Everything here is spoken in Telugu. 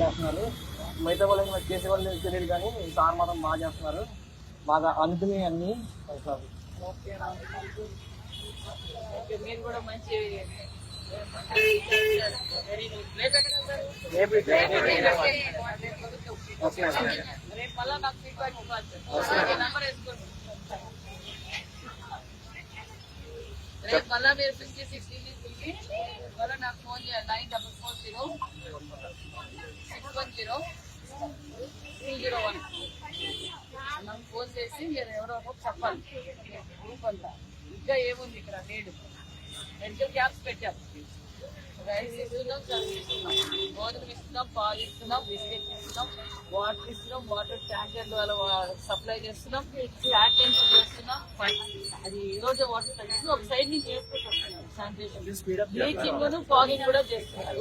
చేస్తున్నారు. మిగతా వాళ్ళకి చేసే వాళ్ళు తెలియదు కానీ సార్ మాత్రం బాగా చేస్తున్నారు. బాగా అందుకుని అన్ని మీరు కూడా మంచి రేపు మళ్ళా నాకు ఫీడ్బ్యాక్ ఇవ్వాలి. నెంబర్ వేసుకోండి. రేపు మళ్ళా మీరు 50-60 మళ్ళీ నాకు ఫోన్ చేయాలి. 9440-610-201 నాకు ఫోన్ చేసి మీరు ఎవరో చెప్పాలి. గ్రూప్ అంతా ఇంకా ఏముంది ఇక్కడ నేడు మెడికల్ క్యాంప్స్ పెట్టాము. రైస్ ఇస్తున్నాం, సర్వీస్ ఇస్తున్నాం, గోధుమలు ఇస్తున్నాం, పాలు ఇస్తున్నాం, బిస్కెట్స్ ఇస్తున్నాం, వాటర్ ఇస్తున్నాం, వాటర్ ట్యాంకర్ల వల్ల సప్లై చేస్తున్నాం, శానిటైజర్ చేస్తున్నాం. అది ఈ రోజు వాటర్ తగ్గించి ఒక సైడ్ నుంచి చేసుకుంటాం. శానిటైజర్ బ్లీచింగ్ ఫాగింగ్ కూడా చేస్తున్నారు.